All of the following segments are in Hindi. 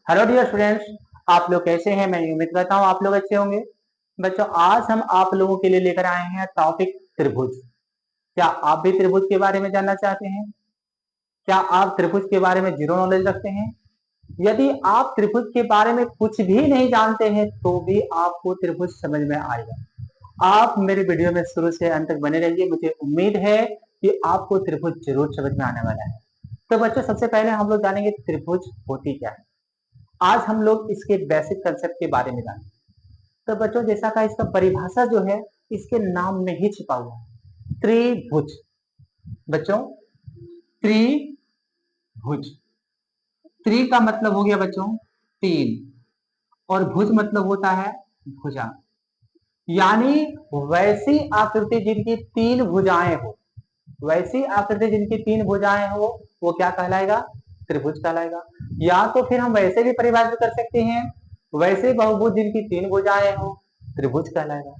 हेलो डियर स्टूडेंट्स, आप लोग कैसे हैं? मैं उम्मीद करता हूँ आप लोग अच्छे होंगे। बच्चों, आज हम आप लोगों के लिए लेकर आए हैं टॉपिक त्रिभुज। क्या आप भी त्रिभुज के बारे में जानना चाहते हैं? क्या आप त्रिभुज के बारे में जीरो नॉलेज रखते हैं? यदि आप त्रिभुज के बारे में कुछ भी नहीं जानते हैं तो भी आपको त्रिभुज समझ में आएगा। आप मेरे वीडियो में शुरू से अंत तक बने रहिए। मुझे उम्मीद है कि आपको त्रिभुज जरूर समझ में आने वाला है। तो बच्चों, सबसे पहले हम लोग जानेंगे त्रिभुज होती क्या है। आज हम लोग इसके बेसिक कंसेप्ट के बारे में जानेंगे। तो बच्चों, जैसा का इसका परिभाषा जो है इसके नाम में ही छिपा हुआ है, त्रिभुज। बच्चों, त्रिभुज, त्रि का मतलब हो गया बच्चों तीन, और भुज मतलब होता है भुजा। यानी वैसी आकृति जिनकी तीन भुजाएं हो, वैसी आकृति जिनकी तीन भुजाएं हो, वो क्या कहलाएगा? त्रिभुज कहलाएगा। या तो फिर हम वैसे भी परिभाषित कर सकते हैं, वैसे बहुभुज जिनकी तीन भुजाएं हो, त्रिभुज कहलाएगा।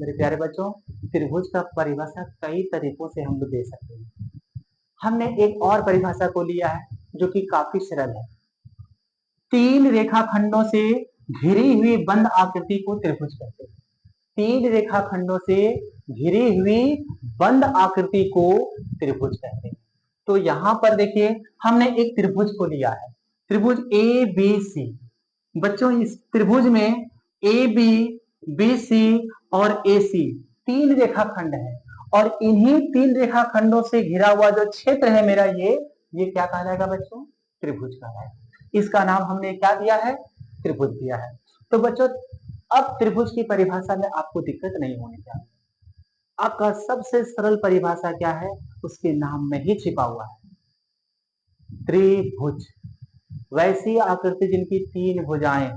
मेरे प्यारे बच्चों, त्रिभुज का परिभाषा कई तरीकों से हम लोग दे सकते हैं। हमने एक और परिभाषा को लिया है जो कि काफी सरल है। तीन रेखाखंडों से घिरी हुई बंद आकृति को त्रिभुज कहते हैं। तीन रेखाखंडों से घिरी हुई बंद आकृति को त्रिभुज कहते हैं। तो यहां पर देखिए, हमने एक त्रिभुज को लिया है, त्रिभुज ए बी सी। बच्चों, इस त्रिभुज में ए बी, बी सी और ए सी तीन रेखाखंड है, और इन्हीं तीन रेखाखंडों से घिरा हुआ जो क्षेत्र है मेरा, ये क्या कहलाएगा बच्चों? त्रिभुज कहलाएगा। इसका नाम हमने क्या दिया है? त्रिभुज दिया है। तो बच्चों, अब त्रिभुज की परिभाषा में आपको दिक्कत नहीं होनी चाहिए। आपका सबसे सरल परिभाषा क्या है? उसके नाम में ही छिपा हुआ है, त्रिभुज। वैसी आकृति जिनकी तीन भुजाएं,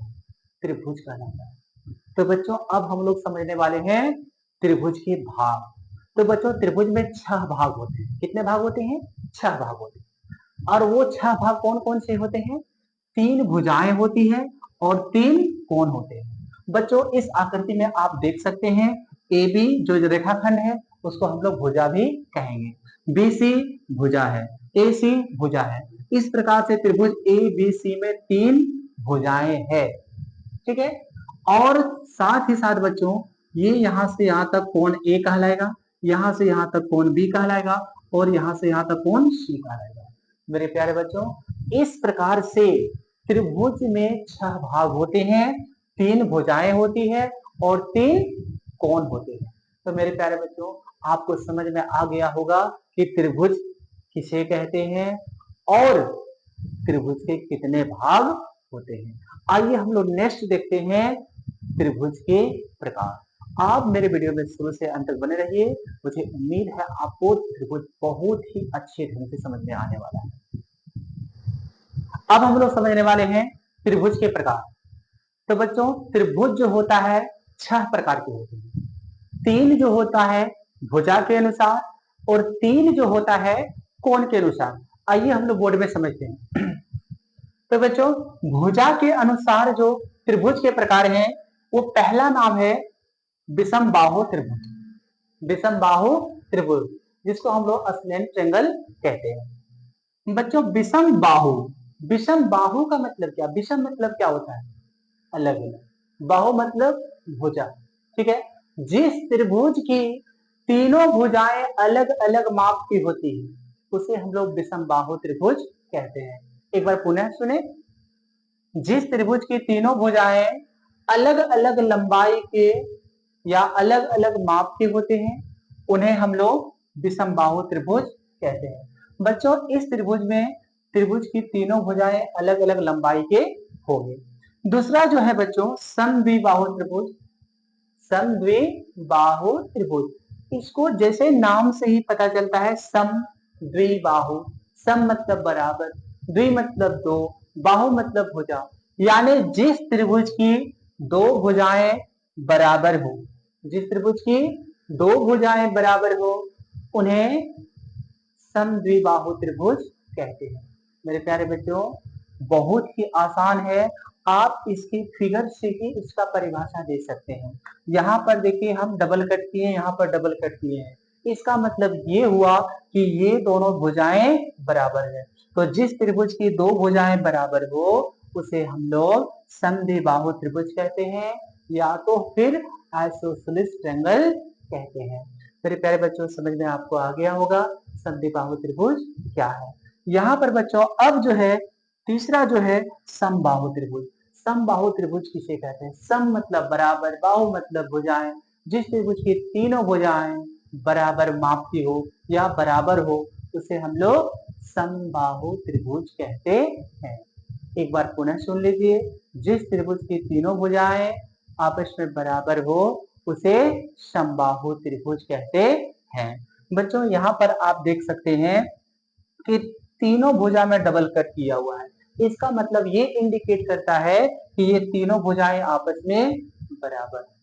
त्रिभुज कहलाता है। तो बच्चों, अब हम लोग समझने वाले हैं त्रिभुज के भाग। तो बच्चों, त्रिभुज में 6 भाग होते हैं। कितने भाग होते हैं? 6 भाग होते हैं। और वो 6 भाग कौन कौन से होते हैं? तीन भुजाएं होती है और तीन कोण होते हैं। बच्चों, इस आकृति में आप देख सकते हैं ए बी जो रेखाखंड है उसको हम लोग भुजा भी कहेंगे। बी सी भुजा है, ए सी भुजा है। इस प्रकार से त्रिभुज ए बी सी में तीन भुजाएं है। ठीक है। और साथ ही साथ बच्चों, ये यहां से यहां तक कोण ए कहलाएगा, यहां से यहां तक कोण बी कहलाएगा, और यहां से यहां तक कोण सी कहलाएगा। मेरे प्यारे बच्चों, इस प्रकार से त्रिभुज में 6 भाग होते हैं, तीन भुजाएं होती है और तीन कोण होते हैं। तो मेरे प्यारे बच्चों, आपको समझ में आ गया होगा कि त्रिभुज किसे कहते हैं और त्रिभुज के कितने भाग होते हैं। आइए हम लोग नेक्स्ट देखते हैं त्रिभुज के प्रकार। आप मेरे वीडियो में शुरू से अंत तक बने रहिए। मुझे उम्मीद है आपको त्रिभुज बहुत ही अच्छे ढंग से समझ में आने वाला है। अब हम लोग समझने वाले हैं त्रिभुज के प्रकार। तो बच्चों, त्रिभुज जो होता है 6 प्रकार के होते हैं। तीन जो होता है भुजा के अनुसार, और तीन जो होता है कोण के अनुसार। आइए हम लोग बोर्ड में समझते हैं। तो बच्चों, भुजा के अनुसार जो त्रिभुज के प्रकार हैं, वो पहला नाम है विषम बाहु त्रिभुज। विषम बाहु त्रिभुज, जिसको हम लोग अस्लेन ट्रेंगल कहते हैं। बच्चों, विषम बाहु, विषम बाहु का मतलब क्या? विषम मतलब क्या होता है? अलग अलग। बाहु मतलब भुजा। ठीक है। जिस त्रिभुज की तीनों भुजाएं अलग अलग माप की होती है उसे हम लोग विषम बाहु त्रिभुज कहते हैं। एक बार पुनः सुने। जिस त्रिभुज की तीनों भुजाएं अलग अलग लंबाई के या अलग अलग माप के होते हैं उन्हें हम लोग विषम बाहु त्रिभुज कहते हैं। बच्चों, इस त्रिभुज में त्रिभुज की तीनों भुजाएं अलग अलग लंबाई के होंगे। दूसरा जो है बच्चों समद्विबाहु त्रिभुज। समद्विबाहु त्रिभुज, इसको जैसे नाम से ही पता चलता है, सम द्विबाहु। सम मतलब बराबर, द्वि मतलब दो, बाहु मतलब भुजा। यानी जिस त्रिभुज की दो भुजाएं बराबर हो, जिस त्रिभुज की दो भुजाएं बराबर हो उन्हें समद्विबाहु त्रिभुज कहते हैं। मेरे प्यारे बच्चों, बहुत ही आसान है। आप इसकी फिगर से ही इसका परिभाषा दे सकते हैं। यहाँ पर देखिए, हम डबल कट किए, यहाँ पर डबल कट किए हैं। इसका मतलब ये हुआ कि ये दोनों भुजाएं बराबर है। तो जिस त्रिभुज की दो भुजाएं बराबर हो उसे हम लोग समद्विबाहु त्रिभुज कहते हैं, या तो फिर आइसोसेलेस ट्रायंगल कहते हैं। मेरे प्यारे बच्चों, समझ में आपको आ गया होगा समद्विबाहु त्रिभुज क्या है। यहाँ पर बच्चों अब जो है तीसरा जो है समबाहु त्रिभुज। समबाहु त्रिभुज किसे कहते हैं? सम मतलब बराबर, बाहु मतलब भुजाएं। जिस त्रिभुज की तीनों भुजाएं बराबर माप की हो या बराबर हो उसे हम लोग समबाहु त्रिभुज कहते हैं। एक बार पुनः सुन लीजिए, जिस त्रिभुज की तीनों भुजाएं आपस में बराबर हो उसे समबाहु त्रिभुज कहते हैं। बच्चों यहाँ पर आप देख सकते हैं कि तीनों भुजा में डबल कट किया हुआ है। इसका मतलब ये इंडिकेट करता है कि ये तीनों भुजाएं आपस में बराबर है।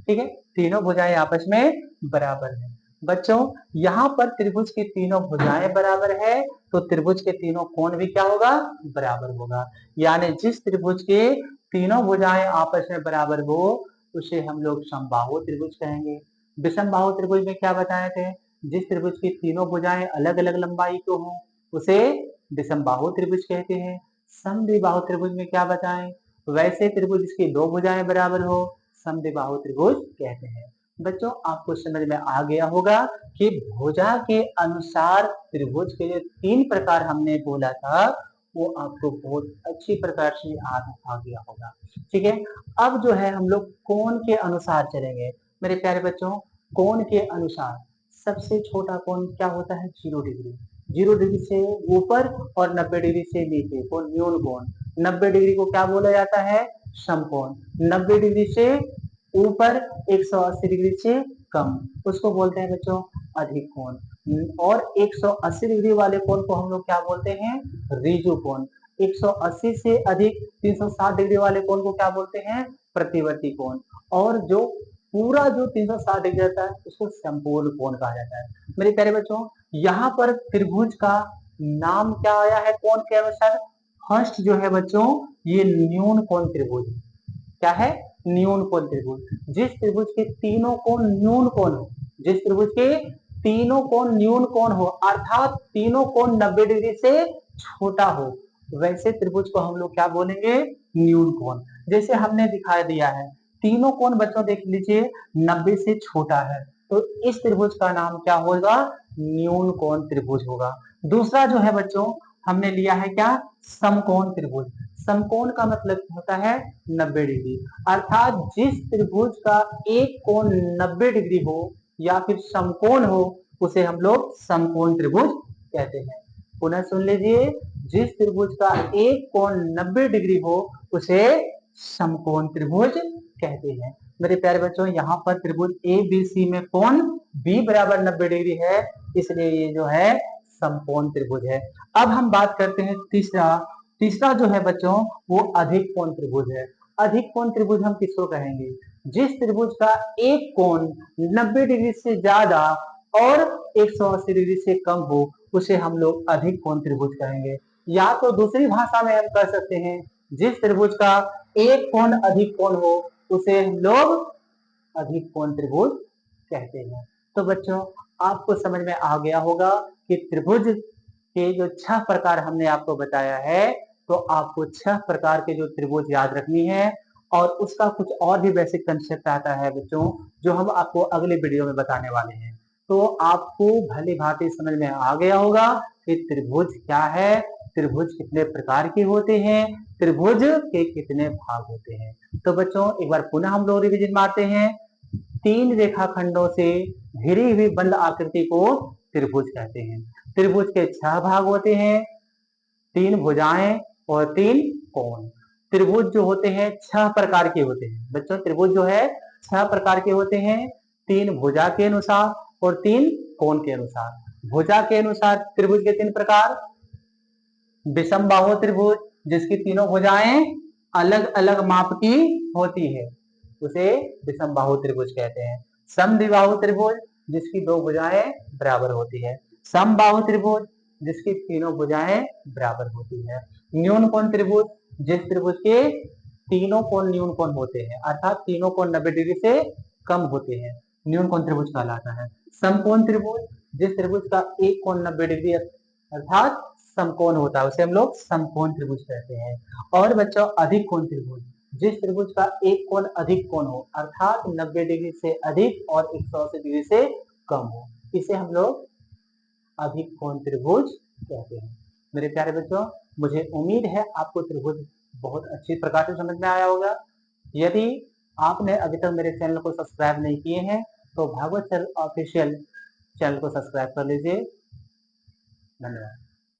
ठीक है, तीनों भुजाएं आपस में बराबर है। बच्चों यहाँ पर त्रिभुज की तीनों भुजाएं बराबर है तो त्रिभुज के तीनों कोण भी क्या होगा? बराबर होगा। यानी जिस त्रिभुज के तीनों भुजाएं आपस में बराबर हो उसे हम लोग समबाहु त्रिभुज कहेंगे। विषमबाहु त्रिभुज में क्या बताए थे? जिस त्रिभुज की तीनों भुजाएं अलग अलग लंबाई को हो उसे विषमबाहु त्रिभुज कहते हैं। समद्विबाहु त्रिभुज में क्या बताएं? वैसे त्रिभुज जिसकी दो भुजाएं बराबर हो समद्विबाहु त्रिभुज कहते हैं। बच्चों आपको समझ में आ गया होगा कि भुजा के अनुसार त्रिभुज के जो तीन प्रकार हमने बोला था वो आपको बहुत अच्छी प्रकार से याद आ गया होगा। ठीक है, अब जो है हम लोग कोण के अनुसार चलेंगे। मेरे प्यारे बच्चों, कोण के अनुसार सबसे छोटा कोण क्या होता है? 0 डिग्री। 0 डिग्री से ऊपर और 90 डिग्री से नीचे को न्यून कोण। 90 डिग्री को क्या बोला जाता है? समकोण। 90 डिग्री से ऊपर 180 डिग्री से कम उसको बोलते हैं बच्चों अधिक कोण। और 180 डिग्री वाले कोण को हम लोग क्या बोलते हैं? ऋजु कोण। 180 से अधिक 360 डिग्री वाले कोण को क्या बोलते हैं? प्रतिवर्ती कोण। और जो पूरा जो 360 डिग्री रहता है उसको संपूर्ण कोण कहा जाता है। मेरे प्यारे बच्चों, यहाँ पर त्रिभुज का नाम क्या आया है कोण के अनुसार? फर्स्ट जो है बच्चों ये न्यून कोण त्रिभुज। क्या है? न्यून कोण त्रिभुज। जिस त्रिभुज के तीनों कोण न्यून कोण हो, जिस त्रिभुज के तीनों कोण न्यून कोण हो अर्थात तीनों कोण 90 डिग्री से छोटा हो वैसे त्रिभुज को हम लोग क्या बोलेंगे? न्यून कोण। जैसे हमने दिखा दिया है तीनों कोण बच्चों देख लीजिए 90 से छोटा है तो इस त्रिभुज का नाम क्या होगा? न्यून कोण त्रिभुज होगा। दूसरा जो है बच्चों हमने लिया है क्या? समकोण त्रिभुज। समकोण का मतलब होता है 90 डिग्री अर्थात जिस त्रिभुज का एक कोण 90 डिग्री हो या फिर समकोण हो उसे हम लोग समकोण त्रिभुज कहते हैं। पुनः सुन लीजिए, जिस त्रिभुज का एक कोण 90 डिग्री हो उसे समकोण त्रिभुज कहते हैं। मेरे प्यारे बच्चों, यहाँ पर त्रिभुज ए बी सी में कोण बी बराबर 90 डिग्री है इसलिए ये जो है समकोण त्रिभुज है। अब हम बात करते हैं तीसरा जो है बच्चों वो अधिक कोण त्रिभुज है। अधिक कोण त्रिभुज हम किसको कहेंगे? जिस त्रिभुज का एक कोण 90 डिग्री से ज्यादा और 180 डिग्री से कम हो उसे हम लोग अधिक कोण त्रिभुज कहेंगे। या तो दूसरी भाषा में हम कह सकते हैं जिस त्रिभुज का एक कोण अधिक कोण हो उसे हम लोग अधिक कोण त्रिभुज कहते हैं। तो बच्चों आपको समझ में आ गया होगा कि त्रिभुज के जो 6 प्रकार हमने आपको बताया है तो आपको 6 प्रकार के जो त्रिभुज याद रखनी है और उसका कुछ और भी बेसिक कंसेप्ट आता है बच्चों जो हम आपको अगले वीडियो में बताने वाले हैं। तो आपको भली भांति समझ में आ गया होगा कि त्रिभुज क्या है, त्रिभुज कितने प्रकार के होते हैं, त्रिभुज के कितने भाग होते हैं। तो बच्चों एक बार पुनः हम लोग रिविजन मारते हैं। 3 रेखाखंडों से घिरी हुई बंद आकृति को त्रिभुज कहते हैं। त्रिभुज के 6 भाग होते हैं, 3 भुजाएं और 3 कोण। त्रिभुज जो होते हैं 6 प्रकार के होते हैं। बच्चों त्रिभुज जो है 6 प्रकार के होते हैं, 3 भुजा के अनुसार और 3 कोण के अनुसार। भुजा के अनुसार त्रिभुज के 3 प्रकार। विषमबाहु त्रिभुज जिसकी तीनों भुजाएं अलग अलग माप की होती है उसे विषमबाहु त्रिभुज कहते हैं। समद्विबाहु त्रिभुज जिसकी दो भुजाएं बराबर होती है। समबाहु त्रिभुज जिसकी तीनों भुजाएं बराबर होती है। न्यून कोण त्रिभुज जिस त्रिभुज के तीनों कोण न्यून कोण होते हैं अर्थात तीनों कोण 90 डिग्री से कम होते हैं, न्यून कोण त्रिभुज कहलाता है। समकोण त्रिभुज जिस त्रिभुज का एक कोण 90 डिग्री अर्थात समकोण होता है उसे हम लोग समकोण त्रिभुज कहते हैं। और बच्चों अधिक कोण त्रिभुज, जिस त्रिभुज का एक कोण अधिक कोण हो अर्थात 90 डिग्री से अधिक और 180 डिग्री से कम हो, इसे हम लोग अधिक कोण त्रिभुज कहते हैं। मेरे प्यारे बच्चों, मुझे उम्मीद है आपको त्रिभुज बहुत अच्छी प्रकार से समझ में आया होगा। यदि आपने अभी तक मेरे चैनल को सब्सक्राइब नहीं किए हैं तो भागवत चैनल ऑफिशियल चैनल को सब्सक्राइब कर लीजिए। धन्यवाद।